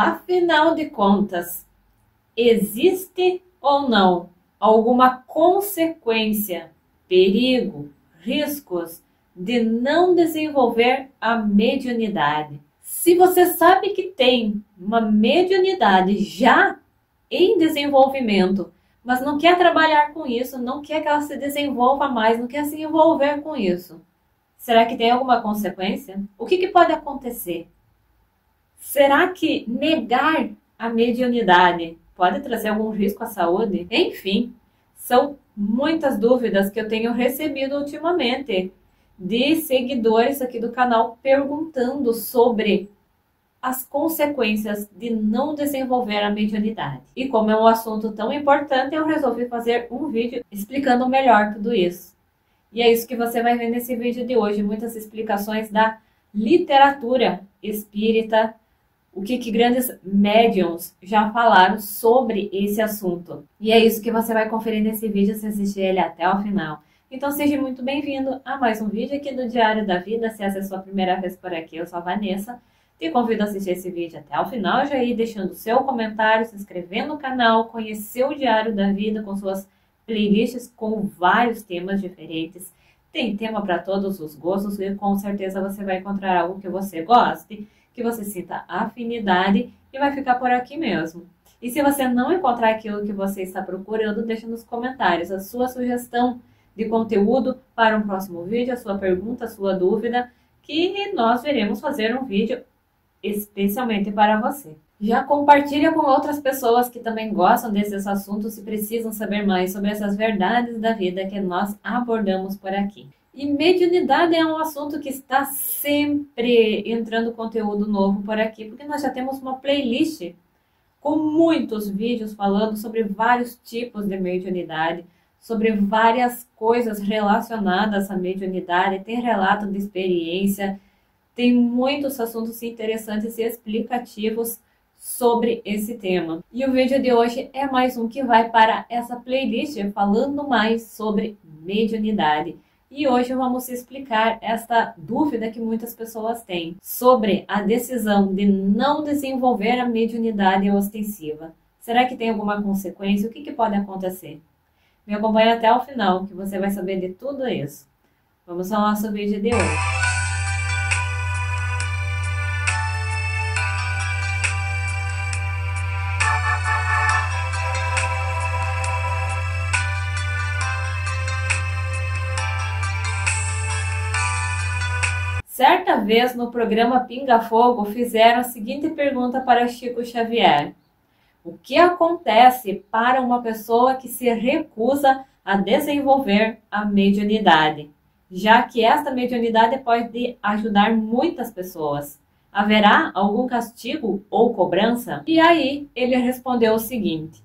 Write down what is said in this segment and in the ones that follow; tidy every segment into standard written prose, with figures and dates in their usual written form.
Afinal de contas, existe ou não alguma consequência, perigo, riscos de não desenvolver a mediunidade? Se você sabe que tem uma mediunidade já em desenvolvimento, mas não quer trabalhar com isso, não quer que ela se desenvolva mais, não quer se envolver com isso, será que tem alguma consequência? O que pode acontecer? Será que negar a mediunidade pode trazer algum risco à saúde? Enfim, são muitas dúvidas que eu tenho recebido ultimamente de seguidores aqui do canal perguntando sobre as consequências de não desenvolver a mediunidade. E como é um assunto tão importante, eu resolvi fazer um vídeo explicando melhor tudo isso. E é isso que você vai ver nesse vídeo de hoje, muitas explicações da literatura espírita, o que grandes médiums já falaram sobre esse assunto. E é isso que você vai conferir nesse vídeo se assistir ele até o final. Então seja muito bem-vindo a mais um vídeo aqui do Diário da Vida. Se essa é a sua primeira vez por aqui, eu sou a Vanessa. Te convido a assistir esse vídeo até o final, já ir deixando seu comentário, se inscrevendo no canal, conhecer o Diário da Vida com suas playlists com vários temas diferentes. Tem tema para todos os gostos e com certeza você vai encontrar algo que você goste, que você sinta afinidade e vai ficar por aqui mesmo. E se você não encontrar aquilo que você está procurando, deixa nos comentários a sua sugestão de conteúdo para um próximo vídeo, a sua pergunta, a sua dúvida, que nós iremos fazer um vídeo especialmente para você. Já compartilha com outras pessoas que também gostam desses assuntos e precisam saber mais sobre essas verdades da vida que nós abordamos por aqui. E mediunidade é um assunto que está sempre entrando conteúdo novo por aqui, porque nós já temos uma playlist com muitos vídeos falando sobre vários tipos de mediunidade, sobre várias coisas relacionadas à mediunidade, tem relato de experiência, tem muitos assuntos interessantes e explicativos sobre esse tema. E o vídeo de hoje é mais um que vai para essa playlist falando mais sobre mediunidade. E hoje vamos explicar esta dúvida que muitas pessoas têm sobre a decisão de não desenvolver a mediunidade ostensiva. Será que tem alguma consequência? O que pode acontecer? Me acompanhe até o final que você vai saber de tudo isso. Vamos ao nosso vídeo de hoje. Certa vez, no programa Pinga Fogo, fizeram a seguinte pergunta para Chico Xavier: o que acontece para uma pessoa que se recusa a desenvolver a mediunidade, já que esta mediunidade pode ajudar muitas pessoas? Haverá algum castigo ou cobrança? E aí ele respondeu o seguinte: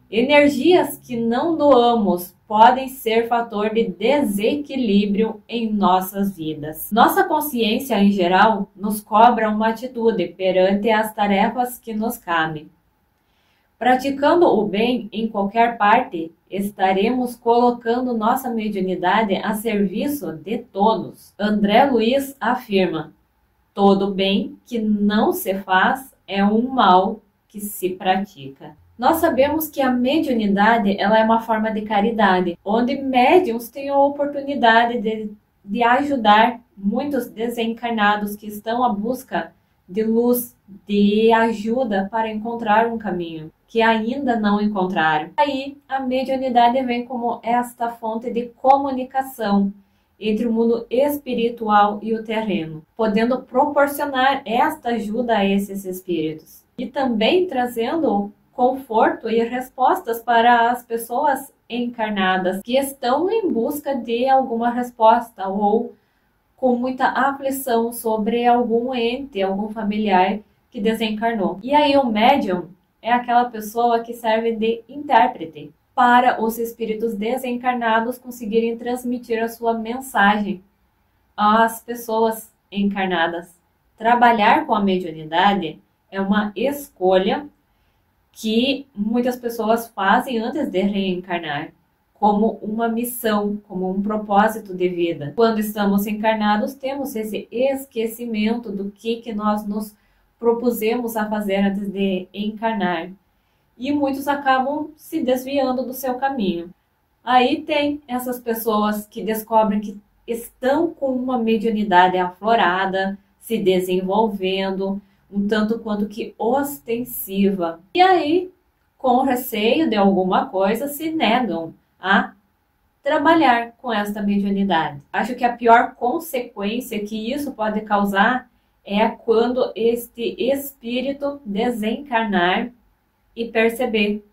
energias que não doamos podem ser fator de desequilíbrio em nossas vidas. Nossa consciência, em geral, nos cobra uma atitude perante as tarefas que nos cabem. Praticando o bem em qualquer parte, estaremos colocando nossa mediunidade a serviço de todos. André Luiz afirma: todo bem que não se faz é um mal que se pratica. Nós sabemos que a mediunidade ela é uma forma de caridade, onde médiuns têm a oportunidade de ajudar muitos desencarnados que estão à busca de luz, de ajuda para encontrar um caminho que ainda não encontraram. Aí a mediunidade vem como esta fonte de comunicação entre o mundo espiritual e o terreno, podendo proporcionar esta ajuda a esses espíritos e também trazendo conforto e respostas para as pessoas encarnadas que estão em busca de alguma resposta ou com muita aflição sobre algum ente, algum familiar que desencarnou. E aí o médium é aquela pessoa que serve de intérprete para os espíritos desencarnados conseguirem transmitir a sua mensagem às pessoas encarnadas. Trabalhar com a mediunidade é uma escolha que muitas pessoas fazem antes de reencarnar, como uma missão, como um propósito de vida. Quando estamos encarnados, temos esse esquecimento do que nós nos propusemos a fazer antes de encarnar. E muitos acabam se desviando do seu caminho. Aí tem essas pessoas que descobrem que estão com uma mediunidade aflorada, se desenvolvendo, um tanto quanto que ostensiva. E aí, com receio de alguma coisa, se negam a trabalhar com esta mediunidade. Acho que a pior consequência que isso pode causar é quando este espírito desencarnar e perceber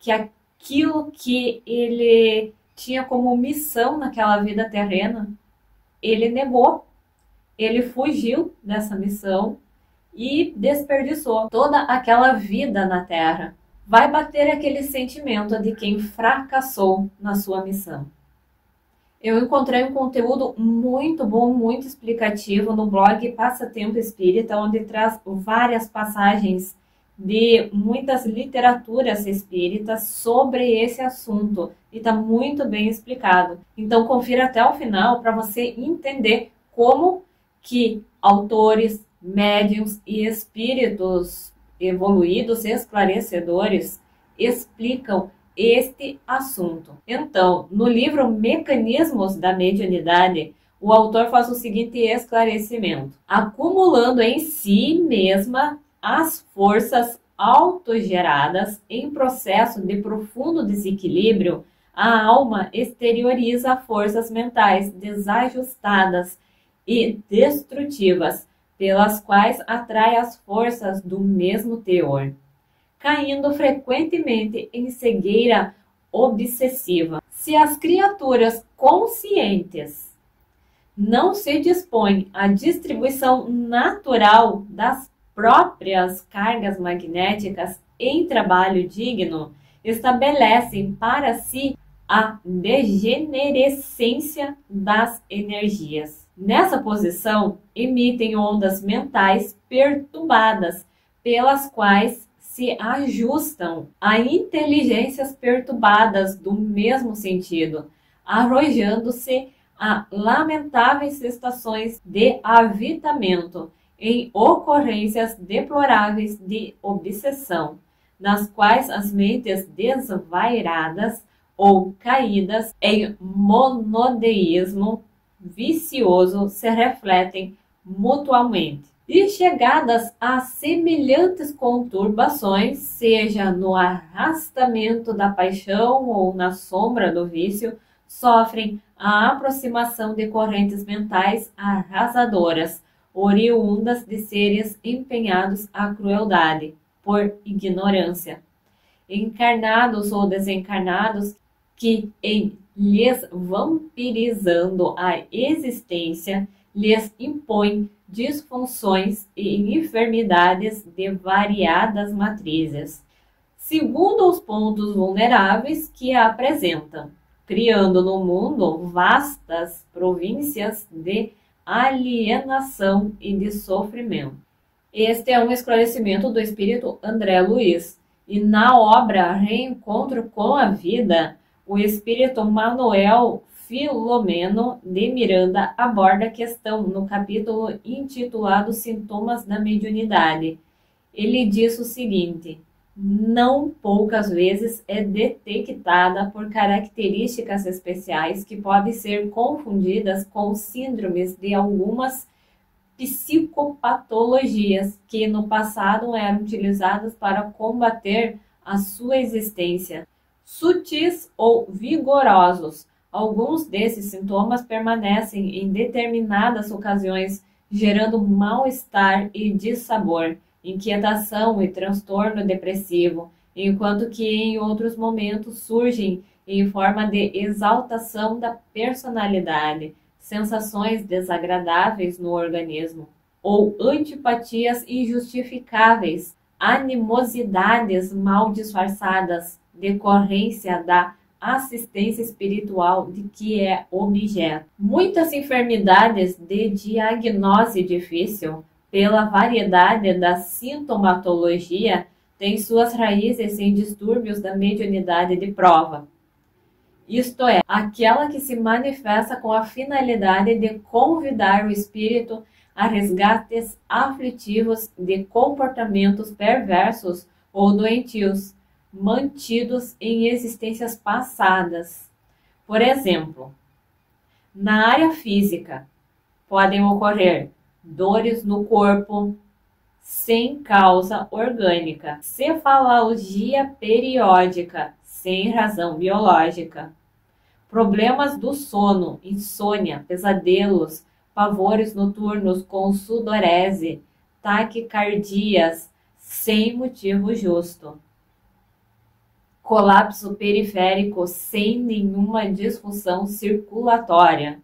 que aquilo que ele tinha como missão naquela vida terrena, ele negou, ele fugiu dessa missão e desperdiçou toda aquela vida na Terra. Vai bater aquele sentimento de quem fracassou na sua missão. Eu encontrei um conteúdo muito bom, muito explicativo no blog Passatempo Espírita, onde traz várias passagens de muitas literaturas espíritas sobre esse assunto e está muito bem explicado. Então confira até o final para você entender como que autores, médiuns e espíritos evoluídos, esclarecedores, explicam este assunto. Então, no livro Mecanismos da Mediunidade, o autor faz o seguinte esclarecimento: acumulando em si mesma as forças autogeradas em processo de profundo desequilíbrio, a alma exterioriza forças mentais desajustadas e destrutivas, pelas quais atrai as forças do mesmo teor, caindo frequentemente em cegueira obsessiva. Se as criaturas conscientes não se dispõem à distribuição natural das próprias cargas magnéticas em trabalho digno, estabelecem para si a degenerescência das energias. Nessa posição, emitem ondas mentais perturbadas, pelas quais se ajustam a inteligências perturbadas do mesmo sentido, arrojando-se a lamentáveis estações de avitamento em ocorrências deploráveis de obsessão, nas quais as mentes desvairadas ou caídas em monodeísmo vicioso se refletem mutuamente. E chegadas a semelhantes conturbações, seja no arrastamento da paixão ou na sombra do vício, sofrem a aproximação de correntes mentais arrasadoras, oriundas de seres empenhados à crueldade, por ignorância, encarnados ou desencarnados, que em lhes vampirizando a existência, lhes impõem disfunções e enfermidades de variadas matrizes, segundo os pontos vulneráveis que a apresentam, criando no mundo vastas províncias de alienação e de sofrimento. Este é um esclarecimento do espírito André Luiz, e na obra Reencontro com a Vida, o espírito Manuel Filomeno de Miranda aborda a questão no capítulo intitulado Sintomas da Mediunidade. Ele diz o seguinte: não poucas vezes é detectada por características especiais que podem ser confundidas com síndromes de algumas psicopatologias que no passado eram utilizadas para combater a sua existência. Sutis ou vigorosos, alguns desses sintomas permanecem em determinadas ocasiões, gerando mal-estar e dissabor, inquietação e transtorno depressivo, enquanto que em outros momentos surgem em forma de exaltação da personalidade, sensações desagradáveis no organismo, ou antipatias injustificáveis, animosidades mal disfarçadas, decorrência da assistência espiritual de que é objeto. Muitas enfermidades de diagnose difícil, pela variedade da sintomatologia, têm suas raízes em distúrbios da mediunidade de prova. Isto é, aquela que se manifesta com a finalidade de convidar o espírito a resgates aflitivos de comportamentos perversos ou doentios, mantidos em existências passadas. Por exemplo, na área física, podem ocorrer dores no corpo sem causa orgânica, cefalgia periódica sem razão biológica, problemas do sono, insônia, pesadelos, pavores noturnos com sudorese, taquicardias sem motivo justo, colapso periférico sem nenhuma disfunção circulatória,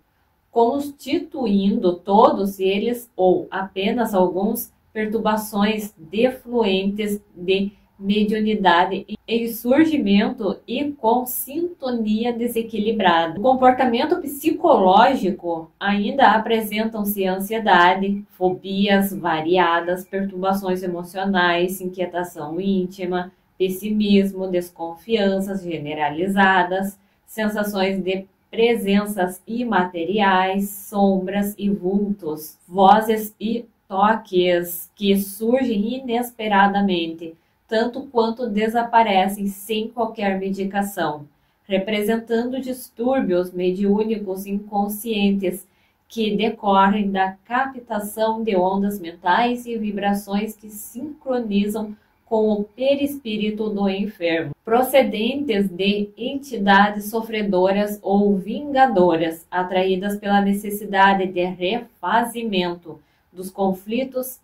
constituindo todos eles ou apenas alguns perturbações defluentes de mediunidade em surgimento e com sintonia desequilibrada. O comportamento psicológico ainda apresentam-se ansiedade, fobias variadas, perturbações emocionais, inquietação íntima, pessimismo, desconfianças generalizadas, sensações de presenças imateriais, sombras e vultos, vozes e toques que surgem inesperadamente, tanto quanto desaparecem sem qualquer medicação, representando distúrbios mediúnicos inconscientes que decorrem da captação de ondas mentais e vibrações que sincronizam com o perispírito do enfermo, procedentes de entidades sofredoras ou vingadoras, atraídas pela necessidade de refazimento dos conflitos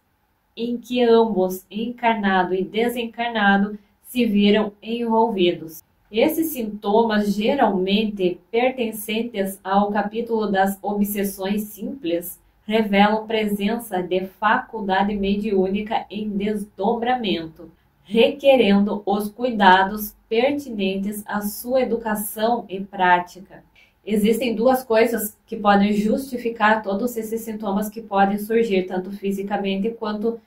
em que ambos, encarnado e desencarnado, se viram envolvidos. Esses sintomas, geralmente pertencentes ao capítulo das obsessões simples, revelam presença de faculdade mediúnica em desdobramento, requerendo os cuidados pertinentes à sua educação e prática. Existem duas coisas que podem justificar todos esses sintomas que podem surgir, tanto fisicamente quanto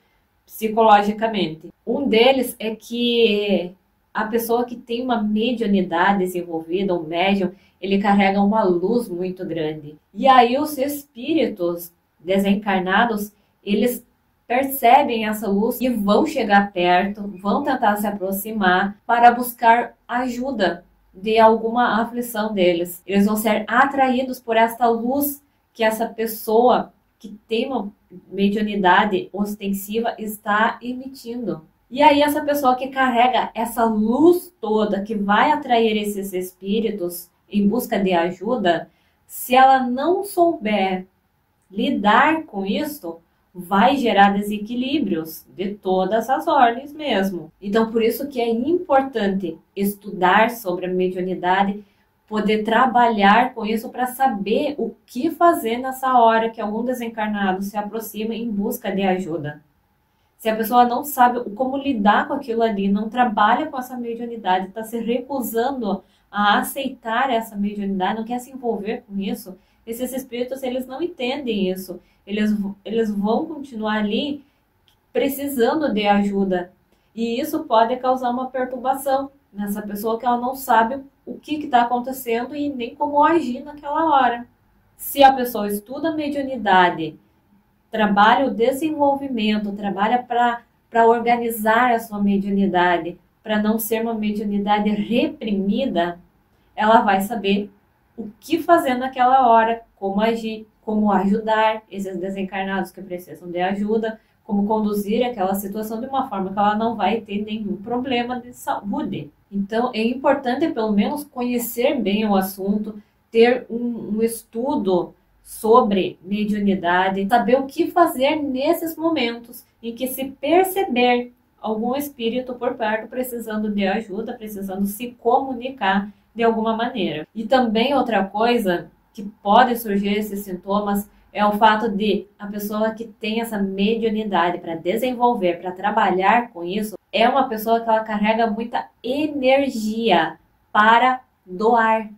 psicologicamente. Um deles é que a pessoa que tem uma mediunidade desenvolvida, um médium, ele carrega uma luz muito grande. E aí os espíritos desencarnados, eles percebem essa luz e vão chegar perto, vão tentar se aproximar para buscar ajuda de alguma aflição deles. Eles vão ser atraídos por esta luz que essa pessoa que tem uma mediunidade ostensiva está emitindo. E aí essa pessoa que carrega essa luz toda, que vai atrair esses espíritos em busca de ajuda, se ela não souber lidar com isso, vai gerar desequilíbrios de todas as ordens mesmo. Então, por isso que é importante estudar sobre a mediunidade, poder trabalhar com isso para saber o que fazer nessa hora que algum desencarnado se aproxima em busca de ajuda. Se a pessoa não sabe como lidar com aquilo ali, não trabalha com essa mediunidade, está se recusando a aceitar essa mediunidade, não quer se envolver com isso, esses espíritos, eles não entendem isso. Eles vão continuar ali precisando de ajuda. E isso pode causar uma perturbação nessa pessoa, que ela não sabe o que está acontecendo e nem como agir naquela hora. Se a pessoa estuda a mediunidade, trabalha o desenvolvimento, trabalha para organizar a sua mediunidade, para não ser uma mediunidade reprimida, ela vai saber o que fazer naquela hora, como agir, como ajudar esses desencarnados que precisam de ajuda, como conduzir aquela situação de uma forma que ela não vai ter nenhum problema de saúde. Então, é importante, pelo menos, conhecer bem o assunto, ter um estudo sobre mediunidade, saber o que fazer nesses momentos em que se perceber algum espírito por perto precisando de ajuda, precisando se comunicar de alguma maneira. E também outra coisa que pode surgir esses sintomas é o fato de a pessoa que tem essa mediunidade para desenvolver, para trabalhar com isso, é uma pessoa que ela carrega muita energia para doar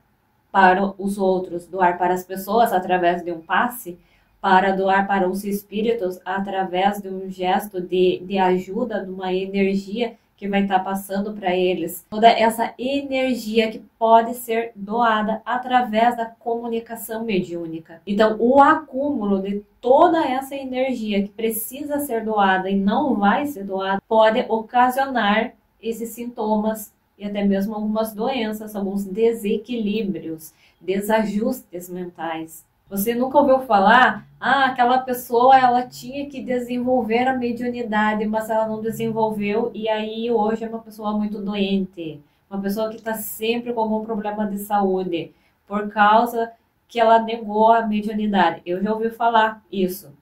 para os outros, doar para as pessoas através de um passe, para doar para os espíritos através de um gesto de ajuda, de uma energia que vai estar passando para eles, toda essa energia que pode ser doada através da comunicação mediúnica. Então, o acúmulo de toda essa energia que precisa ser doada e não vai ser doada pode ocasionar esses sintomas e até mesmo algumas doenças, alguns desequilíbrios, desajustes mentais. Você nunca ouviu falar, aquela pessoa ela tinha que desenvolver a mediunidade, mas ela não desenvolveu e aí hoje é uma pessoa muito doente, uma pessoa que está sempre com algum problema de saúde, por causa que ela negou a mediunidade. Eu já ouvi falar isso.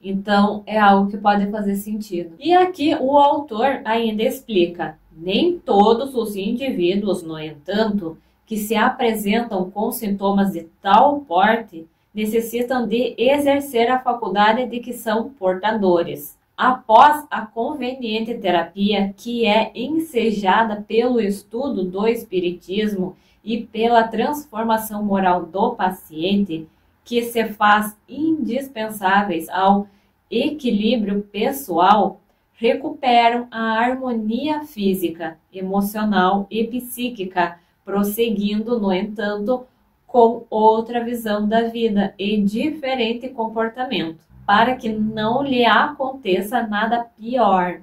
Então, é algo que pode fazer sentido. E aqui o autor ainda explica, nem todos os indivíduos, no entanto, que se apresentam com sintomas de tal porte, necessitam de exercer a faculdade de que são portadores. Após a conveniente terapia que é ensejada pelo estudo do espiritismo e pela transformação moral do paciente, que se faz indispensáveis ao equilíbrio pessoal, recuperam a harmonia física, emocional e psíquica, prosseguindo, no entanto, com outra visão da vida e diferente comportamento, para que não lhe aconteça nada pior,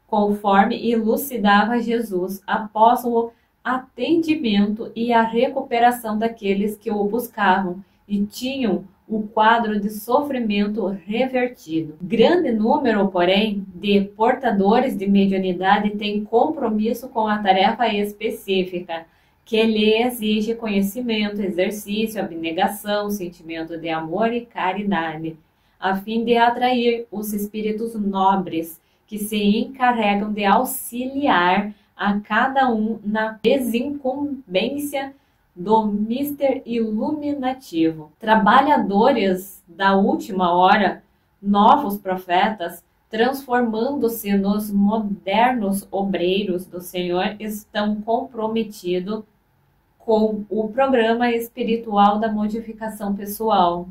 conforme elucidava Jesus após o atendimento e a recuperação daqueles que o buscavam e tinham o quadro de sofrimento revertido. Grande número, porém, de portadores de mediunidade tem compromisso com a tarefa específica, que lhe exige conhecimento, exercício, abnegação, sentimento de amor e caridade, a fim de atrair os espíritos nobres que se encarregam de auxiliar a cada um na desincumbência do mister iluminativo. Trabalhadores da última hora, novos profetas, transformando-se nos modernos obreiros do Senhor, estão comprometidos com o programa espiritual da modificação pessoal,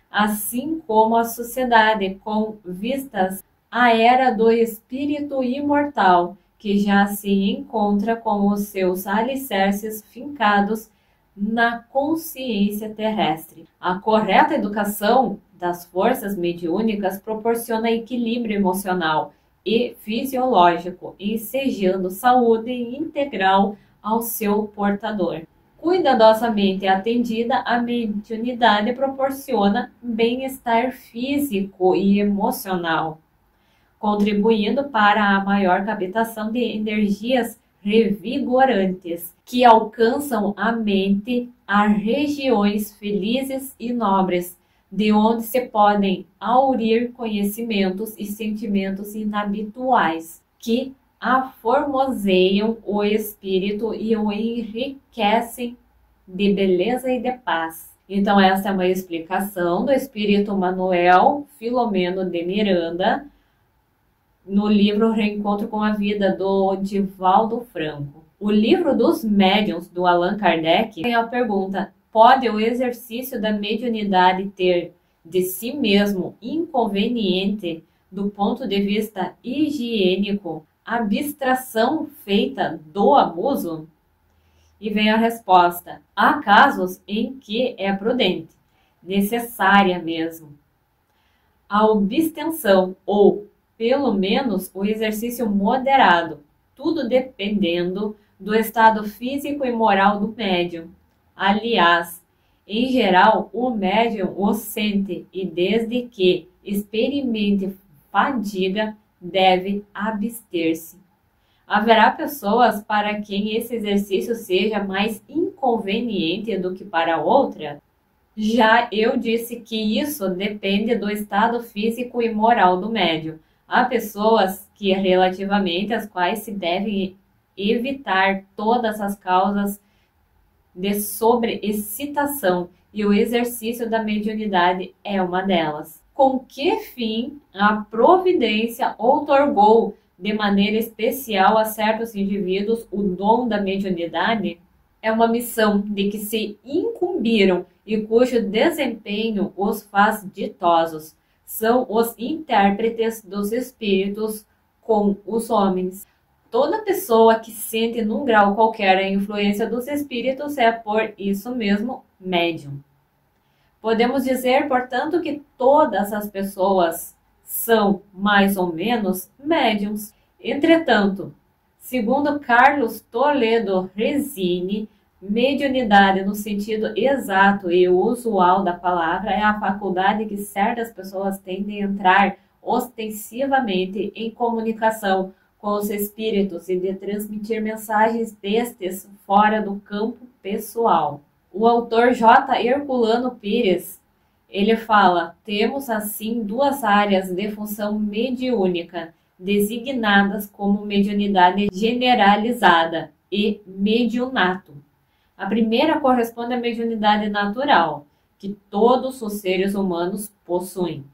assim como a sociedade, com vistas à era do espírito imortal, que já se encontra com os seus alicerces fincados na consciência terrestre. A correta educação das forças mediúnicas proporciona equilíbrio emocional e fisiológico, ensejando saúde integral ao seu portador. Cuidadosamente atendida, a mediunidade proporciona bem-estar físico e emocional, contribuindo para a maior captação de energias revigorantes que alcançam a mente a regiões felizes e nobres, de onde se podem aurir conhecimentos e sentimentos inabituais que aformoseiam o espírito e o enriquecem de beleza e de paz. Então essa é uma explicação do espírito Manuel Filomeno de Miranda, no livro Reencontro com a Vida, do Divaldo Franco. O livro dos médiuns, do Allan Kardec, tem a pergunta: pode o exercício da mediunidade ter de si mesmo inconveniente do ponto de vista higiênico, abstração feita do abuso? E vem a resposta: há casos em que é prudente, necessária mesmo, a abstenção ou pelo menos o exercício moderado, tudo dependendo do estado físico e moral do médium. Aliás, em geral, o médium o sente e desde que experimente fadiga, deve abster-se. Haverá pessoas para quem esse exercício seja mais inconveniente do que para outra? Já eu disse que isso depende do estado físico e moral do médium. Há pessoas que, relativamente às quais se deve evitar todas as causas de sobreexcitação, e o exercício da mediunidade é uma delas. Com que fim a providência outorgou de maneira especial a certos indivíduos o dom da mediunidade? É uma missão de que se incumbiram e cujo desempenho os faz ditosos. São os intérpretes dos espíritos com os homens. Toda pessoa que sente num grau qualquer a influência dos espíritos é, por isso mesmo, médium. Podemos dizer, portanto, que todas as pessoas são, mais ou menos, médiums. Entretanto, segundo Carlos Toledo Resini, mediunidade no sentido exato e usual da palavra é a faculdade que certas pessoas têm de entrar ostensivamente em comunicação com os espíritos e de transmitir mensagens destes fora do campo pessoal. O autor J. Herculano Pires, ele fala: temos assim duas áreas de função mediúnica, designadas como mediunidade generalizada e mediunato. A primeira corresponde à mediunidade natural, que todos os seres humanos possuem.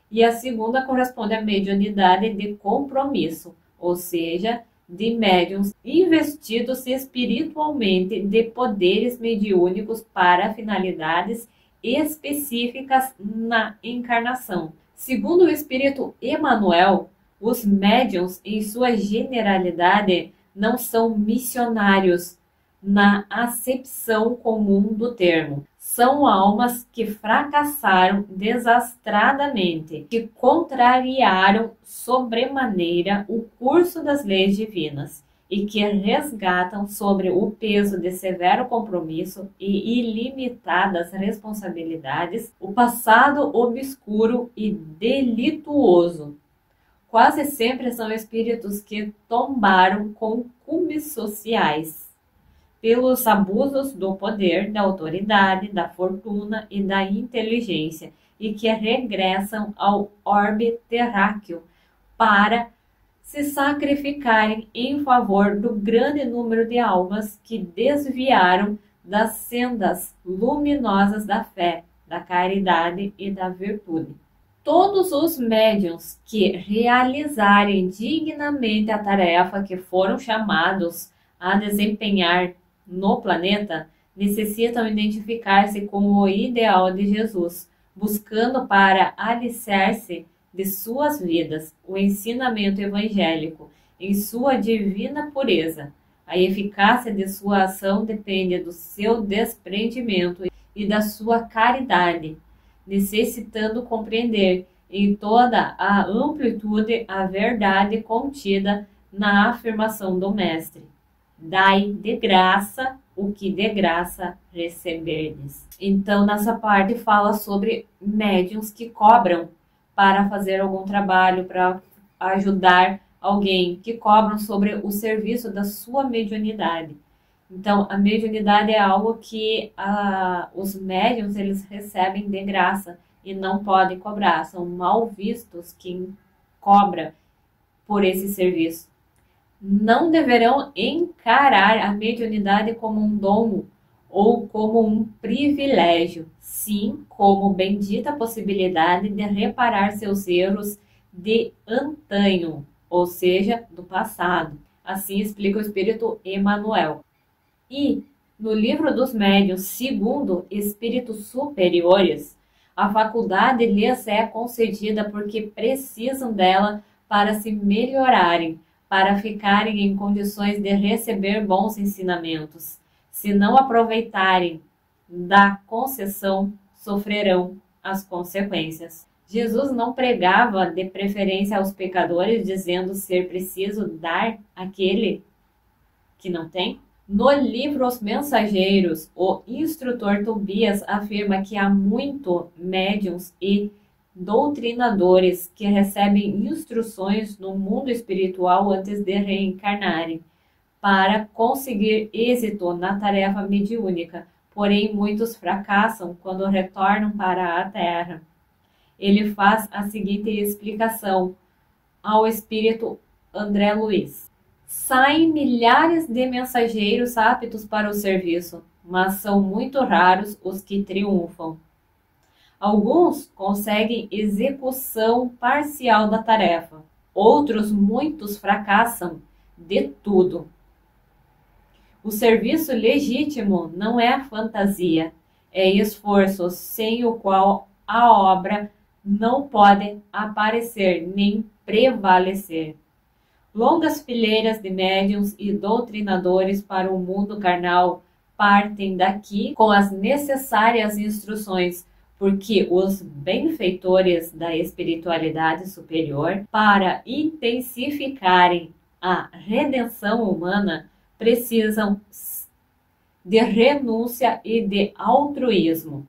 E a segunda corresponde à mediunidade de compromisso, ou seja, de médiuns investidos espiritualmente de poderes mediúnicos para finalidades específicas na encarnação. Segundo o espírito Emmanuel, os médiuns, em sua generalidade, não são missionários na acepção comum do termo. São almas que fracassaram desastradamente, que contrariaram sobremaneira o curso das leis divinas e que resgatam sobre o peso de severo compromisso e ilimitadas responsabilidades o passado obscuro e delituoso. Quase sempre são espíritos que tombaram com cumes sociais pelos abusos do poder, da autoridade, da fortuna e da inteligência, e que regressam ao orbe terráqueo para se sacrificarem em favor do grande número de almas que desviaram das sendas luminosas da fé, da caridade e da virtude. Todos os médiuns que realizarem dignamente a tarefa que foram chamados a desempenhar no planeta, necessitam identificar-se com o ideal de Jesus, buscando para alicerce de suas vidas o ensinamento evangélico em sua divina pureza. A eficácia de sua ação depende do seu desprendimento e da sua caridade, necessitando compreender em toda a amplitude a verdade contida na afirmação do Mestre: dai de graça o que de graça receberdes. Então, nessa parte fala sobre médiuns que cobram para fazer algum trabalho, para ajudar alguém, que cobram sobre o serviço da sua mediunidade. Então, a mediunidade é algo que os médiuns eles recebem de graça e não podem cobrar. São mal vistos quem cobra por esse serviço. Não deverão encarar a mediunidade como um dom ou como um privilégio, sim como bendita possibilidade de reparar seus erros de antanho, ou seja, do passado. Assim explica o espírito Emmanuel. E, no livro dos médiuns, segundo espíritos superiores, a faculdade lhes é concedida porque precisam dela para se melhorarem, para ficarem em condições de receber bons ensinamentos. Se não aproveitarem da concessão, sofrerão as consequências. Jesus não pregava de preferência aos pecadores, dizendo ser preciso dar àquele que não tem? No livro Os Mensageiros, o instrutor Tobias afirma que há muito médiuns e doutrinadores que recebem instruções no mundo espiritual antes de reencarnarem, para conseguir êxito na tarefa mediúnica, porém muitos fracassam quando retornam para a Terra. Ele faz a seguinte explicação ao espírito André Luiz: saem milhares de mensageiros aptos para o serviço, mas são muito raros os que triunfam. Alguns conseguem execução parcial da tarefa, outros muitos fracassam de tudo. O serviço legítimo não é fantasia, é esforço sem o qual a obra não pode aparecer nem prevalecer. Longas fileiras de médiuns e doutrinadores para o mundo carnal partem daqui com as necessárias instruções, porque os benfeitores da espiritualidade superior, para intensificarem a redenção humana, precisam de renúncia e de altruísmo.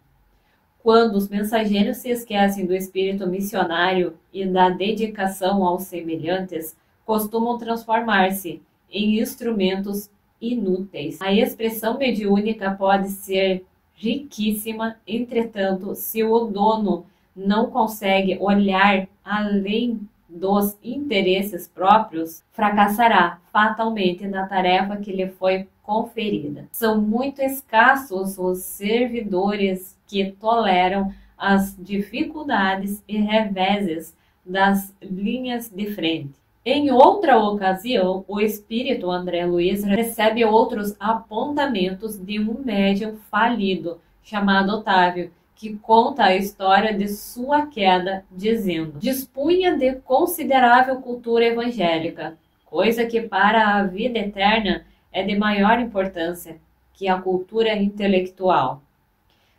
Quando os mensageiros se esquecem do espírito missionário e da dedicação aos semelhantes, costumam transformar-se em instrumentos inúteis. A expressão mediúnica pode ser riquíssima, entretanto, se o dono não consegue olhar além dos interesses próprios, fracassará fatalmente na tarefa que lhe foi conferida. São muito escassos os servidores que toleram as dificuldades e reveses das linhas de frente. Em outra ocasião, o espírito André Luiz recebe outros apontamentos de um médium falido, chamado Otávio, que conta a história de sua queda, dizendo: dispunha de considerável cultura evangélica, coisa que para a vida eterna é de maior importância que a cultura intelectual,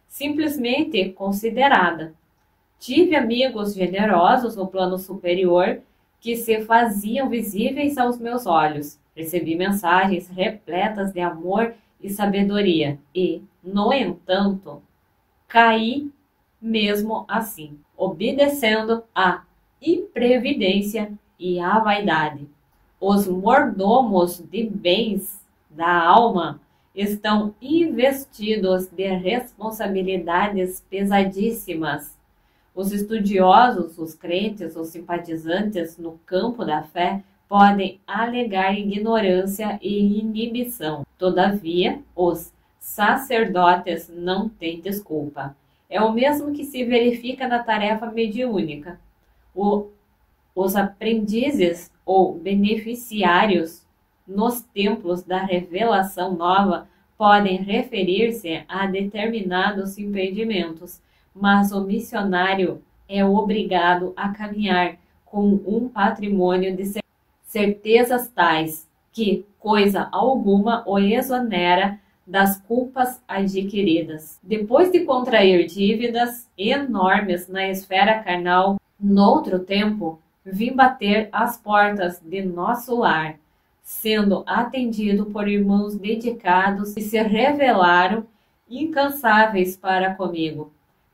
simplesmente considerada. Tive amigos generosos no plano superior que se faziam visíveis aos meus olhos. Recebi mensagens repletas de amor e sabedoria e, no entanto, caí mesmo assim, obedecendo à imprevidência e à vaidade. Os mordomos de bens da alma estão investidos de responsabilidades pesadíssimas. Os estudiosos, os crentes, os simpatizantes no campo da fé podem alegar ignorância e inibição. Todavia, os sacerdotes não têm desculpa. É o mesmo que se verifica na tarefa mediúnica. Os aprendizes ou beneficiários nos templos da revelação nova podem referir-se a determinados impedimentos, mas o missionário é obrigado a caminhar com um patrimônio de certezas tais que coisa alguma o exonera das culpas adquiridas. Depois de contrair dívidas enormes na esfera carnal, noutro tempo, vim bater às portas de nosso lar, sendo atendido por irmãos dedicados que se revelaram incansáveis para comigo.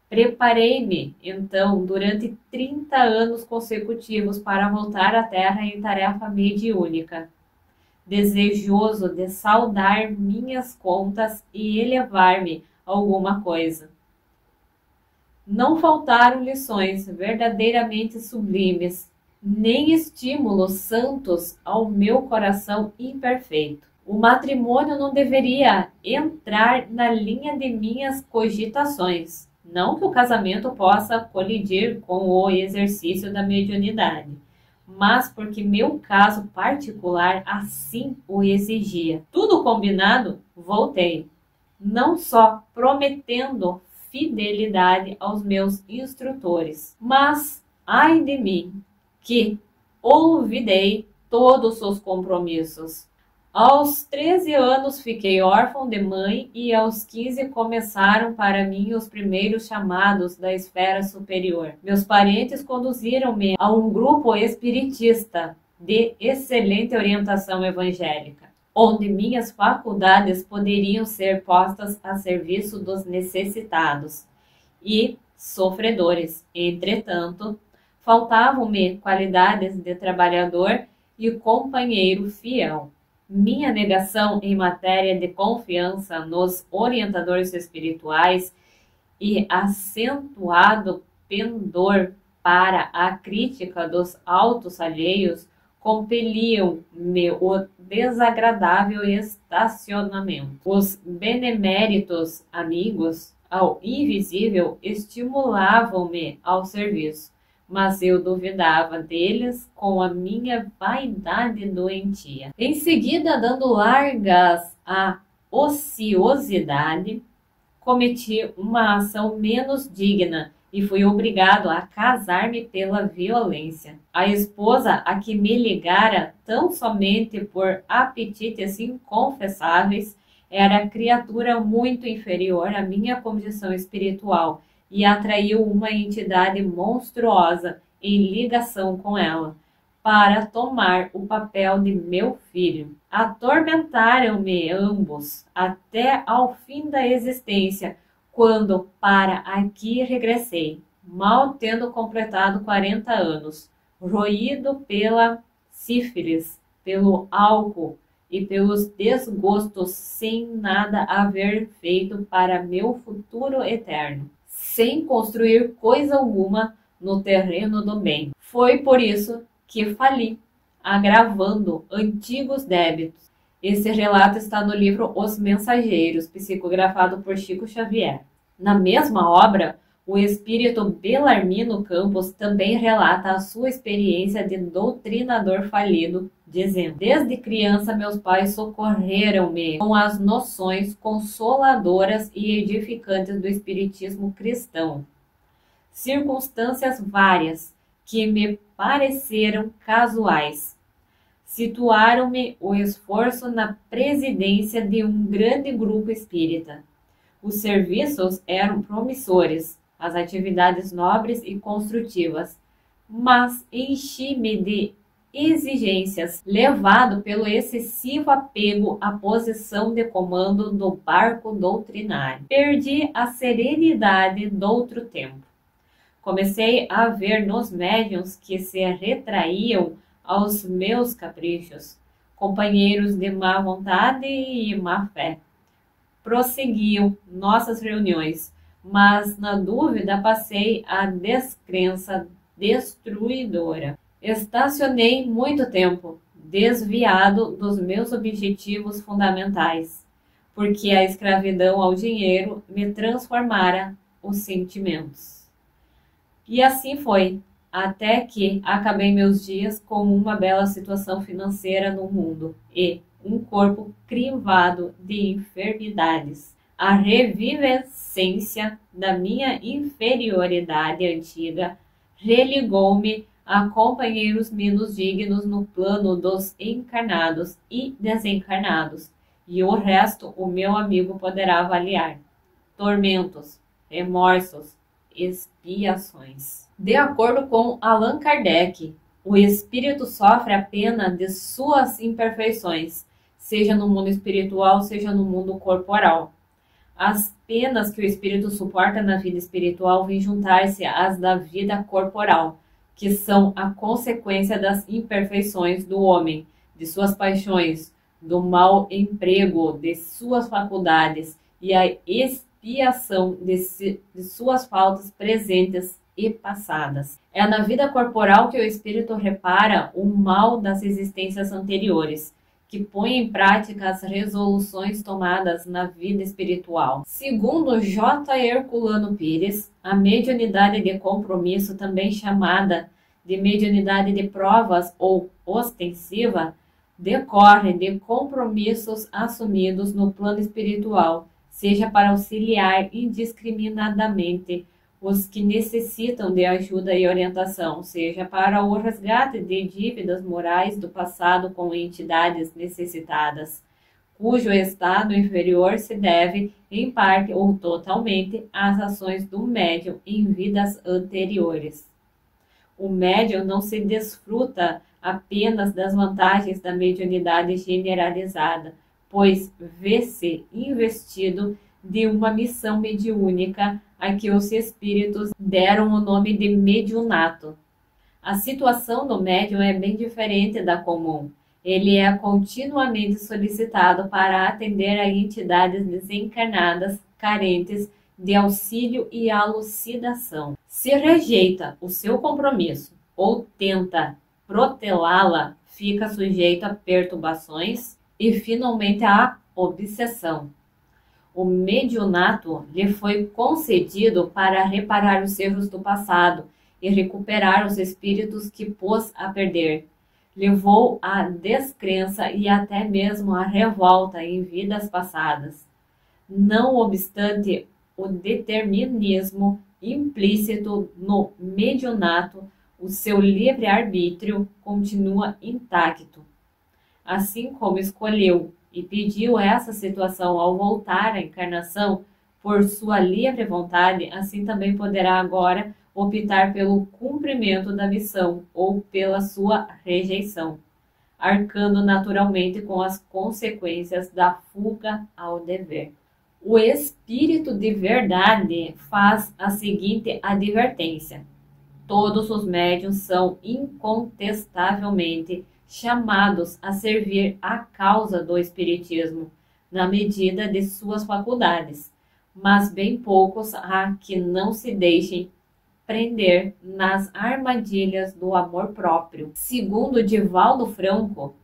Preparei-me, então, durante 30 anos consecutivos para voltar à Terra em tarefa mediúnica, desejoso de saldar minhas contas e elevar-me a alguma coisa. Não faltaram lições verdadeiramente sublimes, nem estímulos santos ao meu coração imperfeito. O matrimônio não deveria entrar na linha de minhas cogitações. Não que o casamento possa colidir com o exercício da mediunidade, mas porque meu caso particular assim o exigia. Tudo combinado, voltei, não só prometendo fidelidade aos meus instrutores, mas, ai de mim, que olvidei todos os compromissos. Aos 13 anos fiquei órfão de mãe e aos 15 começaram para mim os primeiros chamados da esfera superior. Meus parentes conduziram-me a um grupo espiritista de excelente orientação evangélica, onde minhas faculdades poderiam ser postas a serviço dos necessitados e sofredores. Entretanto, faltavam-me qualidades de trabalhador e companheiro fiel. Minha negação em matéria de confiança nos orientadores espirituais e acentuado pendor para a crítica dos autos alheios compeliam-me o desagradável estacionamento. Os beneméritos amigos ao invisível estimulavam-me ao serviço, mas eu duvidava deles com a minha vaidade doentia. Em seguida, dando largas à ociosidade, cometi uma ação menos digna e fui obrigado a casar-me pela violência. A esposa a que me ligara tão somente por apetites inconfessáveis era criatura muito inferior à minha condição espiritual e atraiu uma entidade monstruosa em ligação com ela, para tomar o papel de meu filho. Atormentaram-me ambos até ao fim da existência, quando para aqui regressei, mal tendo completado 40 anos, roído pela sífilis, pelo álcool e pelos desgostos, sem nada haver feito para meu futuro eterno, sem construir coisa alguma no terreno do bem. Foi por isso que fali, agravando antigos débitos. Esse relato está no livro Os Mensageiros, psicografado por Chico Xavier. Na mesma obra, o espírito Belarmino Campos também relata a sua experiência de doutrinador falido, dizendo: desde criança meus pais socorreram-me com as noções consoladoras e edificantes do espiritismo cristão. Circunstâncias várias, que me pareceram casuais, situaram-me o esforço na presidência de um grande grupo espírita. Os serviços eram promissores, as atividades nobres e construtivas, mas enchi-me de exigências, levado pelo excessivo apego à posição de comando do barco doutrinário. Perdi a serenidade doutro tempo. Comecei a ver nos médiuns que se retraíam aos meus caprichos, companheiros de má vontade e má fé. Prosseguiam nossas reuniões, mas na dúvida passei à descrença destruidora. Estacionei muito tempo, desviado dos meus objetivos fundamentais, porque a escravidão ao dinheiro me transformara os sentimentos. E assim foi, até que acabei meus dias com uma bela situação financeira no mundo e um corpo crivado de enfermidades. A revivescência da minha inferioridade antiga religou-me a companheiros menos dignos no plano dos encarnados e desencarnados, e o resto o meu amigo poderá avaliar. Tormentos, remorsos, expiações. De acordo com Allan Kardec, o espírito sofre a pena de suas imperfeições, seja no mundo espiritual, seja no mundo corporal. As penas que o espírito suporta na vida espiritual vêm juntar-se às da vida corporal, que são a consequência das imperfeições do homem, de suas paixões, do mau emprego de suas faculdades e a expiação de suas faltas presentes e passadas. É na vida corporal que o espírito repara o mal das existências anteriores, que põe em prática as resoluções tomadas na vida espiritual. Segundo J. Herculano Pires, a mediunidade de compromisso, também chamada de mediunidade de provas ou ostensiva, decorre de compromissos assumidos no plano espiritual, seja para auxiliar indiscriminadamente os que necessitam de ajuda e orientação, seja para o resgate de dívidas morais do passado com entidades necessitadas, cujo estado inferior se deve, em parte ou totalmente, às ações do médium em vidas anteriores. O médium não se desfruta apenas das vantagens da mediunidade generalizada, pois vê-se investido de uma missão mediúnica a que os espíritos deram o nome de mediunato. A situação do médium é bem diferente da comum. Ele é continuamente solicitado para atender a entidades desencarnadas carentes de auxílio e elucidação. Se rejeita o seu compromisso ou tenta protelá-la, fica sujeito a perturbações e finalmente à obsessão. O mediunato lhe foi concedido para reparar os erros do passado e recuperar os espíritos que pôs a perder. Levou à descrença e até mesmo à revolta em vidas passadas. Não obstante o determinismo implícito no mediunato, o seu livre-arbítrio continua intacto. Assim como escolheu e pediu essa situação ao voltar à encarnação por sua livre vontade, assim também poderá agora optar pelo cumprimento da missão ou pela sua rejeição, arcando naturalmente com as consequências da fuga ao dever. O Espírito de Verdade faz a seguinte advertência: todos os médiuns são incontestavelmente chamados a servir à causa do Espiritismo, na medida de suas faculdades, mas bem poucos há que não se deixem prender nas armadilhas do amor próprio. Segundo Divaldo Franco,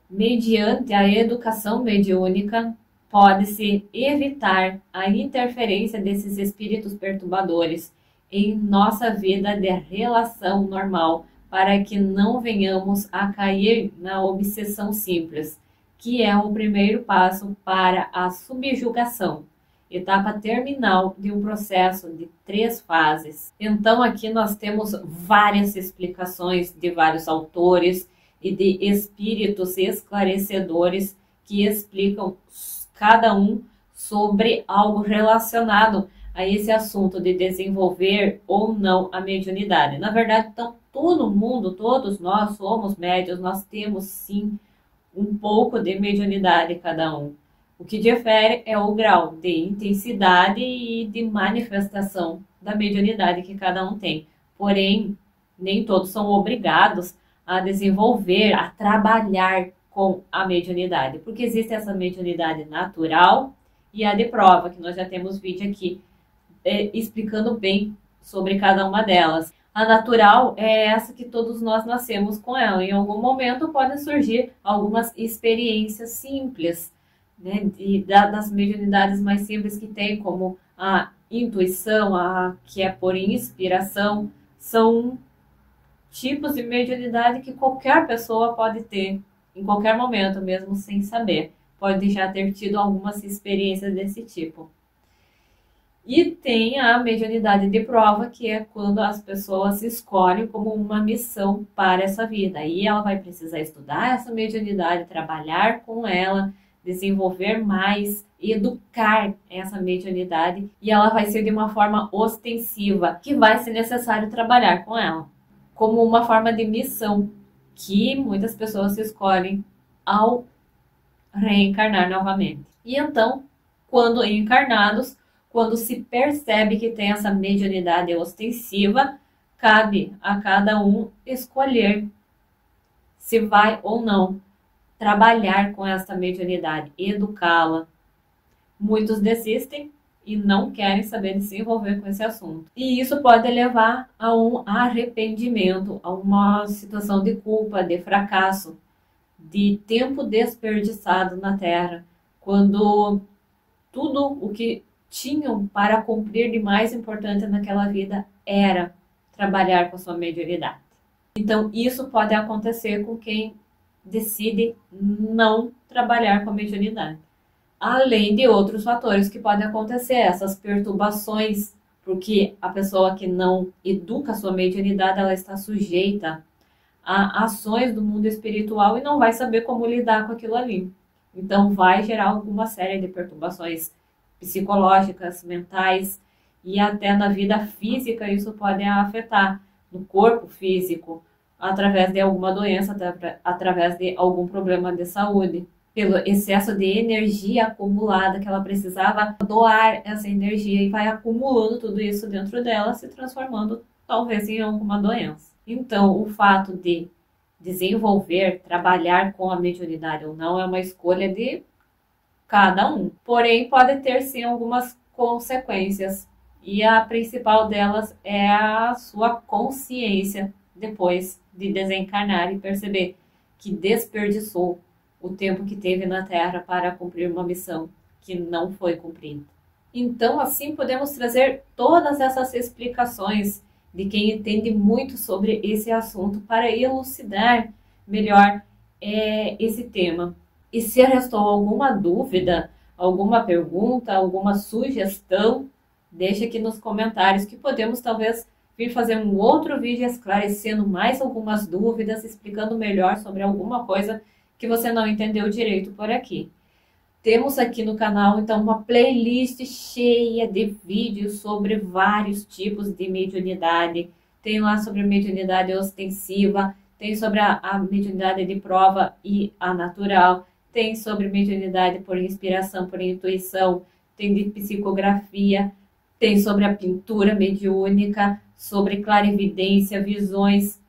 mediante a educação mediúnica, pode-se evitar a interferência desses espíritos perturbadores em nossa vida de relação normal, para que não venhamos a cair na obsessão simples, que é o primeiro passo para a subjugação, etapa terminal de um processo de 3 fases. Então aqui nós temos várias explicações de vários autores e de espíritos esclarecedores que explicam cada um sobre algo relacionado a esse assunto de desenvolver ou não a mediunidade. Na verdade, então, todo mundo, todos nós somos médiuns, nós temos sim um pouco de mediunidade cada um. O que difere é o grau de intensidade e de manifestação da mediunidade que cada um tem. Porém, nem todos são obrigados a desenvolver, a trabalhar com a mediunidade, porque existe essa mediunidade natural e a de prova, que nós já temos vídeo aqui explicando bem sobre cada uma delas. A natural é essa que todos nós nascemos com ela. Em algum momento podem surgir algumas experiências simples, né, das mediunidades mais simples que tem, como a intuição, que é por inspiração. São tipos de mediunidade que qualquer pessoa pode ter em qualquer momento, mesmo sem saber. Pode já ter tido algumas experiências desse tipo. E tem a mediunidade de prova, que é quando as pessoas escolhem como uma missão para essa vida. Aí ela vai precisar estudar essa mediunidade, trabalhar com ela, desenvolver mais, educar essa mediunidade, e ela vai ser de uma forma ostensiva, que vai ser necessário trabalhar com ela, como uma forma de missão, que muitas pessoas escolhem ao reencarnar novamente. E então, quando encarnados, quando se percebe que tem essa mediunidade ostensiva, cabe a cada um escolher se vai ou não trabalhar com essa mediunidade, educá-la. Muitos desistem e não querem saber de se envolver com esse assunto. E isso pode levar a um arrependimento, a uma situação de culpa, de fracasso, de tempo desperdiçado na Terra, quando tudo o que tinham para cumprir de mais importante naquela vida era trabalhar com a sua mediunidade. Então, isso pode acontecer com quem decide não trabalhar com a mediunidade. Além de outros fatores que podem acontecer, essas perturbações, porque a pessoa que não educa a sua mediunidade, ela está sujeita a ações do mundo espiritual e não vai saber como lidar com aquilo ali. Então, vai gerar alguma série de perturbações psicológicas, mentais, e até na vida física isso pode afetar no corpo físico, através de alguma doença, através de algum problema de saúde, pelo excesso de energia acumulada que ela precisava doar essa energia, e vai acumulando tudo isso dentro dela, se transformando talvez em alguma doença. Então, o fato de desenvolver, trabalhar com a mediunidade ou não é uma escolha de cada um. Porém, pode ter sim algumas consequências, e a principal delas é a sua consciência depois de desencarnar e perceber que desperdiçou o tempo que teve na Terra para cumprir uma missão que não foi cumprida. Então, assim, podemos trazer todas essas explicações de quem entende muito sobre esse assunto para elucidar melhor esse tema. E se restou alguma dúvida, alguma pergunta, alguma sugestão, deixa aqui nos comentários que podemos talvez vir fazer um outro vídeo esclarecendo mais algumas dúvidas, explicando melhor sobre alguma coisa que você não entendeu direito por aqui. Temos aqui no canal, então, uma playlist cheia de vídeos sobre vários tipos de mediunidade. Tem lá sobre mediunidade ostensiva, tem sobre a mediunidade de prova e a natural, tem sobre mediunidade por inspiração, por intuição, tem de psicografia, tem sobre a pintura mediúnica, sobre clarividência, visões,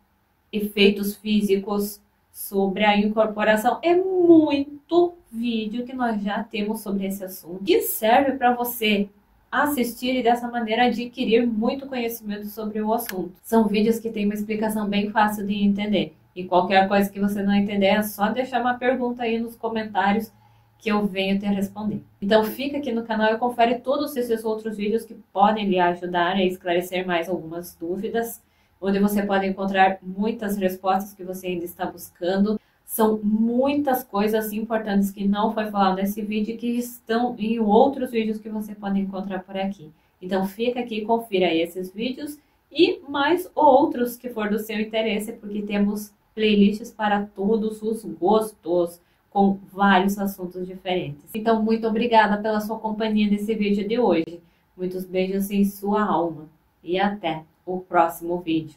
efeitos físicos, sobre a incorporação. É muito vídeo que nós já temos sobre esse assunto e serve para você assistir e dessa maneira adquirir muito conhecimento sobre o assunto. São vídeos que têm uma explicação bem fácil de entender. E qualquer coisa que você não entender é só deixar uma pergunta aí nos comentários que eu venho te responder. Então fica aqui no canal e confere todos esses outros vídeos que podem lhe ajudar a esclarecer mais algumas dúvidas, onde você pode encontrar muitas respostas que você ainda está buscando. São muitas coisas importantes que não foi falado nesse vídeo e que estão em outros vídeos que você pode encontrar por aqui. Então fica aqui e confira esses vídeos e mais outros que for do seu interesse, porque temos playlists para todos os gostos, com vários assuntos diferentes. Então muito obrigada pela sua companhia nesse vídeo de hoje. Muitos beijos em sua alma e até o próximo vídeo.